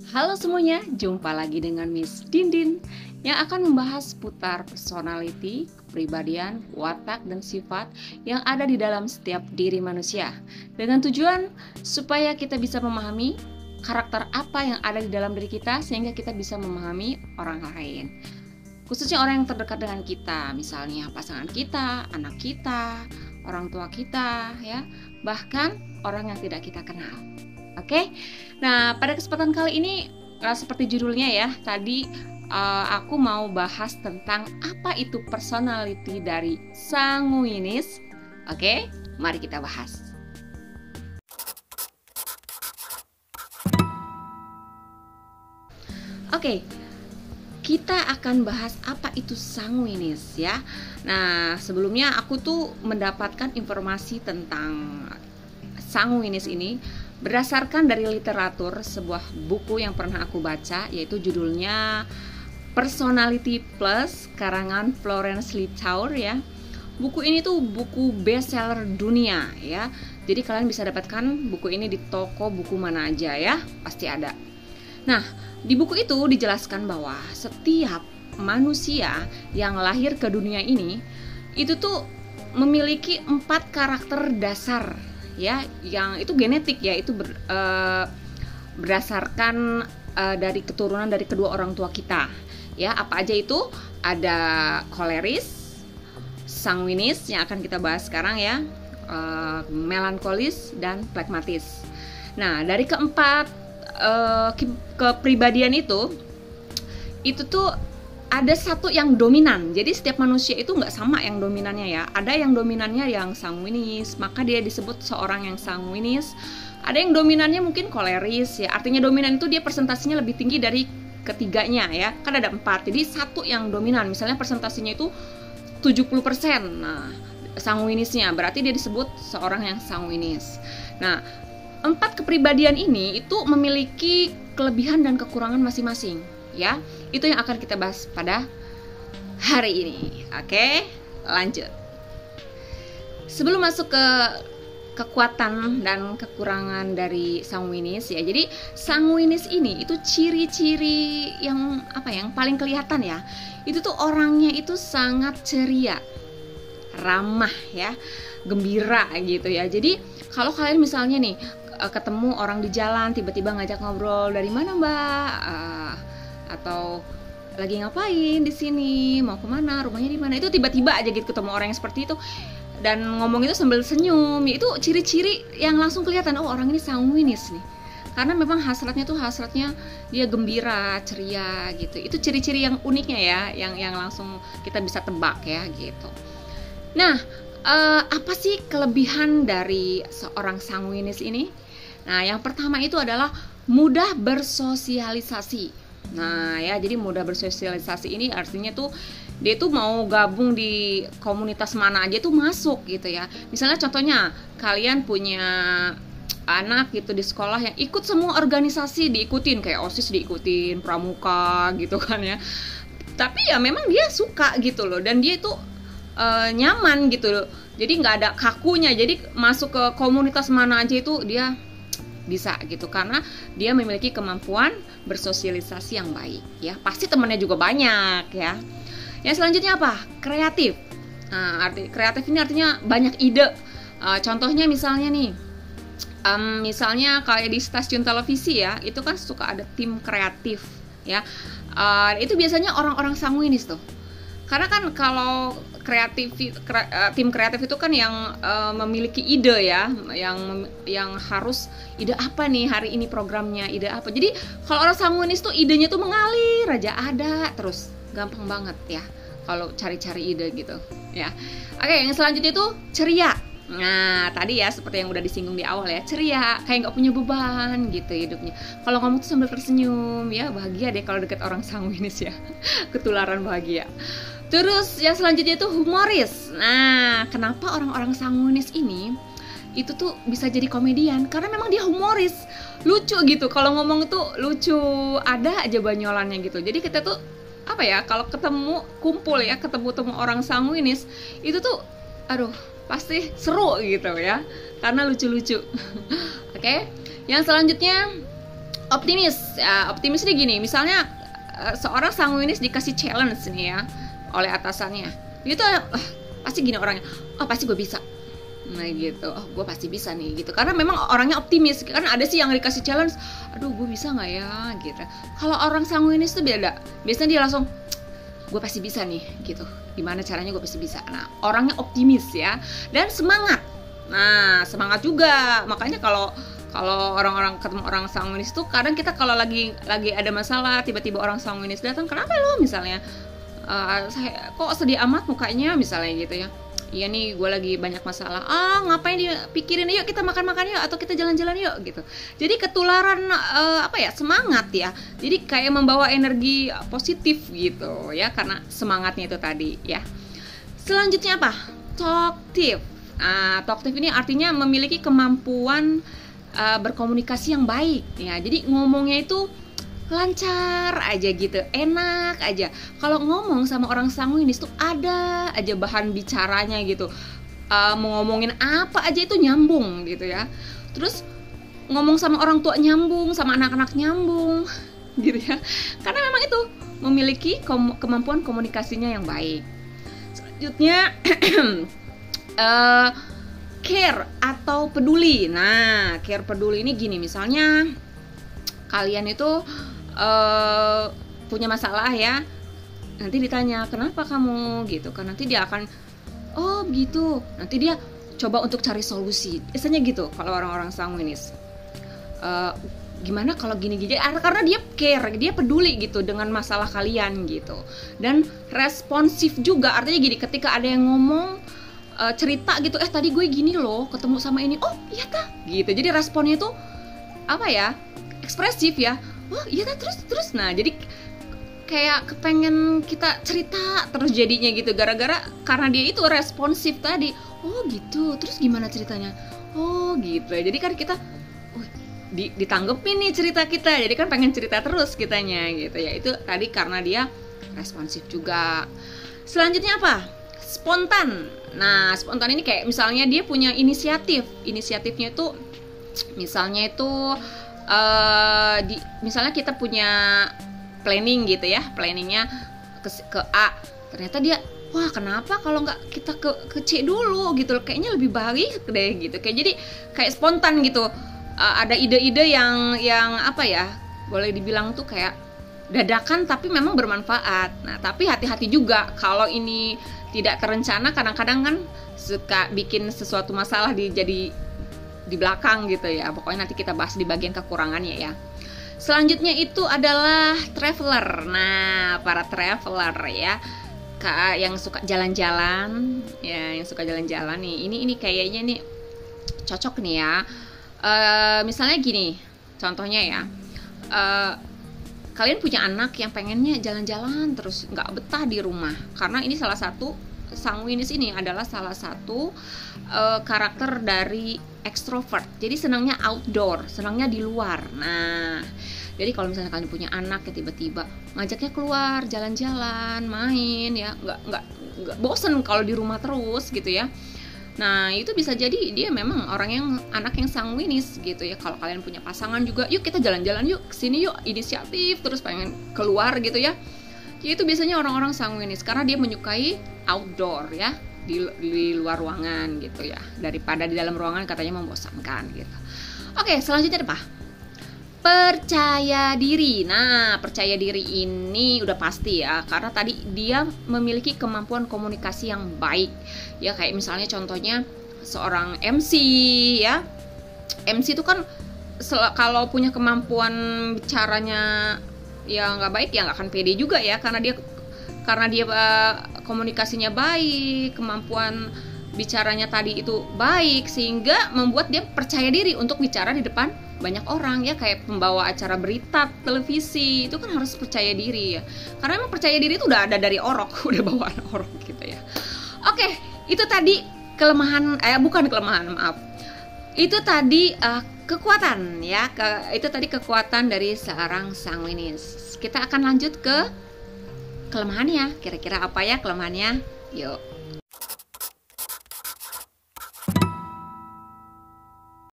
Halo semuanya, jumpa lagi dengan Miss Dindin yang akan membahas seputar personality, kepribadian, watak, dan sifat yang ada di dalam setiap diri manusia dengan tujuan supaya kita bisa memahami karakter apa yang ada di dalam diri kita sehingga kita bisa memahami orang lain, khususnya orang yang terdekat dengan kita, misalnya pasangan kita, anak kita, orang tua kita, ya, bahkan orang yang tidak kita kenal. Oke, nah pada kesempatan kali ini seperti judulnya ya, tadi aku mau bahas tentang apa itu personality dari sanguinis. Oke, mari kita bahas. Oke, kita akan bahas apa itu sanguinis ya. Nah, sebelumnya aku tuh mendapatkan informasi tentang sanguinis ini berdasarkan dari literatur sebuah buku yang pernah aku baca, yaitu judulnya Personality Plus karangan Florence Littauer ya. Buku ini tuh buku bestseller dunia ya. Jadi kalian bisa dapatkan buku ini di toko buku mana aja ya, pasti ada. Nah, di buku itu dijelaskan bahwa setiap manusia yang lahir ke dunia ini itu tuh memiliki 4 karakter dasar ya, yang itu genetik ya, itu berdasarkan dari keturunan dari kedua orang tua kita ya. Apa aja itu? Ada koleris, sanguinis yang akan kita bahas sekarang ya, melankolis, dan phlegmatis. Nah, dari keempat kepribadian itu tuh ada satu yang dominan. Jadi setiap manusia itu nggak sama yang dominannya ya. Ada yang dominannya yang sanguinis, maka dia disebut seorang yang sanguinis. Ada yang dominannya mungkin koleris ya. Artinya dominan itu dia persentasinya lebih tinggi dari ketiganya ya. Kan ada 4. Jadi satu yang dominan, misalnya persentasinya itu 70%. Nah, sanguinisnya berarti dia disebut seorang yang sanguinis. Nah, 4 kepribadian ini itu memiliki kelebihan dan kekurangan masing-masing ya. Itu yang akan kita bahas pada hari ini. Oke, lanjut. Sebelum masuk ke kekuatan dan kekurangan dari sanguinis ya. Jadi sanguinis ini itu ciri-ciri yang yang paling kelihatan ya. Itu tuh orangnya itu sangat ceria, ramah ya, gembira gitu ya. Jadi kalau kalian misalnya nih ketemu orang di jalan, tiba-tiba ngajak ngobrol, dari mana mbak, atau lagi ngapain di sini, mau kemana, rumahnya di mana, itu tiba-tiba aja gitu ketemu orang yang seperti itu dan ngomong itu sambil senyum, itu ciri-ciri yang langsung kelihatan, oh orang ini sanguinis nih, karena memang hasratnya dia gembira, ceria gitu. Itu ciri-ciri yang uniknya ya, yang langsung kita bisa tebak ya gitu. Nah, apa sih kelebihan dari seorang sanguinis ini? Nah, yang pertama itu adalah mudah bersosialisasi. Nah ya, jadi mudah bersosialisasi ini artinya tuh dia tuh mau gabung di komunitas mana aja tuh masuk gitu ya. Misalnya contohnya kalian punya anak gitu di sekolah yang ikut semua organisasi, diikutin, kayak OSIS diikutin, pramuka gitu kan ya. Tapi ya memang dia suka gitu loh, dan dia itu nyaman gitu loh. Jadi nggak ada kakunya, jadi masuk ke komunitas mana aja itu dia bisa gitu, karena dia memiliki kemampuan bersosialisasi yang baik ya. Pasti temannya juga banyak ya. Yang selanjutnya apa? Kreatif. Nah, kreatif ini artinya banyak ide. Contohnya misalnya nih, misalnya kayak di stasiun televisi ya, itu kan suka ada tim kreatif ya. Itu biasanya orang-orang sanguinis tuh. Karena kan kalau tim kreatif itu kan yang memiliki ide ya, yang harus ide apa nih hari ini programnya, ide apa. Jadi kalau orang sanguinis tuh idenya tuh mengalir aja, ada terus, gampang banget ya kalau cari-cari ide gitu ya. Oke, yang selanjutnya itu ceria. Nah tadi ya seperti yang udah disinggung di awal ya, ceria, kayak nggak punya beban gitu hidupnya. Kalau ngomong tuh sambil tersenyum ya, bahagia deh kalau deket orang sanguinis ya. Ketularan bahagia. Terus yang selanjutnya itu humoris. Nah, kenapa orang-orang sanguinis ini itu tuh bisa jadi komedian? Karena memang dia humoris, lucu gitu. Kalau ngomong itu lucu, ada aja banyolannya gitu. Jadi kita tuh kalau kumpul ya, ketemu orang sanguinis itu tuh aduh, pasti seru gitu ya, karena lucu-lucu. Oke. Yang selanjutnya Optimis, ya, optimis ini gini, misalnya seorang sanguinis dikasih challenge nih ya oleh atasannya, itu pasti gini orangnya, oh pasti gue bisa, nah gitu, oh gue pasti bisa nih gitu, karena memang orangnya optimis. Karena ada sih yang dikasih challenge, aduh gue bisa nggak ya gitu. Kalau orang sanguinis tuh beda, biasanya dia langsung, gue pasti bisa nih gitu, gimana caranya gue pasti bisa. Nah orangnya optimis ya, dan semangat. Nah semangat juga, makanya kalau orang-orang ketemu orang sanguinis tuh kadang kita kalau lagi ada masalah, tiba-tiba orang sanguinis datang, kenapa lo misalnya, saya kok sedih amat mukanya misalnya gitu ya, iya nih gue lagi banyak masalah, ngapain dia pikirin, yuk kita makan-makan yuk, atau kita jalan-jalan yuk gitu. Jadi ketularan semangat ya, jadi kayak membawa energi positif gitu ya, karena semangatnya itu tadi ya. Selanjutnya apa? Talkative. Talkative ini artinya memiliki kemampuan berkomunikasi yang baik ya. Jadi ngomongnya itu lancar aja gitu, enak aja. Kalau ngomong sama orang sanguinis tuh ada aja bahan bicaranya gitu. Mau ngomongin apa aja itu nyambung gitu ya. Terus ngomong sama orang tua nyambung, sama anak-anak nyambung gitu ya. Karena memang itu memiliki kemampuan komunikasinya yang baik. Selanjutnya care atau peduli. Nah, care peduli ini gini, misalnya kalian itu punya masalah ya, nanti ditanya kenapa kamu gitu kan, nanti dia akan oh gitu, nanti dia coba untuk cari solusi. Biasanya gitu kalau orang-orang sanguinis. Gimana kalau gini-gini, karena dia care, dia peduli gitu dengan masalah kalian gitu. Dan responsif juga, artinya gini, ketika ada yang ngomong cerita gitu, tadi gue gini loh, ketemu sama ini, oh iya ta gitu. Jadi responnya tuh apa ya, ekspresif ya, oh iya ta, terus. Nah jadi kayak kepengen kita cerita terus jadinya gitu, gara-gara karena dia itu responsif tadi. Oh gitu, terus gimana ceritanya, oh gitu. Jadi kan kita ditanggepin nih cerita kita, jadi kan pengen cerita terus kitanya gitu ya. Itu tadi karena dia responsif juga. Selanjutnya apa? Spontan. Nah, spontan ini kayak misalnya dia punya inisiatifnya itu, misalnya itu misalnya kita punya planning gitu ya, planningnya ke A, ternyata dia, wah kenapa kalau nggak kita ke C dulu gitu, kayaknya lebih baik deh gitu. Kayak jadi kayak spontan gitu. Ada ide-ide yang apa ya, boleh dibilang tuh kayak dadakan tapi memang bermanfaat. Nah tapi hati-hati juga kalau ini tidak terencana, kadang-kadang kan suka bikin sesuatu masalah jadi di belakang gitu ya. Pokoknya nanti kita bahas di bagian kekurangannya ya. Selanjutnya itu adalah traveler. Nah para traveler ya, yang suka jalan-jalan ya, yang suka jalan-jalan nih, ini kayaknya nih cocok nih ya. Misalnya gini, contohnya ya, kalian punya anak yang pengennya jalan-jalan terus, nggak betah di rumah. Karena ini salah satu, sanguinis ini adalah salah satu karakter dari extrovert. Jadi senangnya outdoor, senangnya di luar. Nah, jadi kalau misalnya kalian punya anak yang tiba-tiba ngajaknya keluar jalan-jalan, main ya, nggak bosen kalau di rumah terus gitu ya. Nah itu bisa jadi dia memang anak yang sanguinis gitu ya. Kalau kalian punya pasangan juga, yuk kita jalan-jalan yuk, kesini yuk, inisiatif terus pengen keluar gitu ya. Jadi itu biasanya orang-orang sanguinis, karena dia menyukai outdoor ya, di luar ruangan gitu ya, daripada di dalam ruangan katanya membosankan gitu. Oke, selanjutnya apa? Percaya diri. Nah percaya diri ini udah pasti ya, karena tadi dia memiliki kemampuan komunikasi yang baik ya. Kayak misalnya contohnya seorang MC ya, MC itu kan kalau punya kemampuan bicaranya ya nggak baik ya nggak akan pede juga ya, karena dia komunikasinya baik, kemampuan bicaranya tadi itu baik, sehingga membuat dia percaya diri untuk bicara di depan banyak orang ya. Kayak pembawa acara berita televisi itu kan harus percaya diri ya, karena emang percaya diri itu udah ada dari orok, udah bawaan orok gitu ya. Oke, itu tadi kelemahan, bukan kelemahan, maaf, itu tadi kekuatan ya, itu tadi kekuatan dari seorang sanguinis. Kita akan lanjut ke kelemahannya. Kira-kira apa ya kelemahannya? Yuk.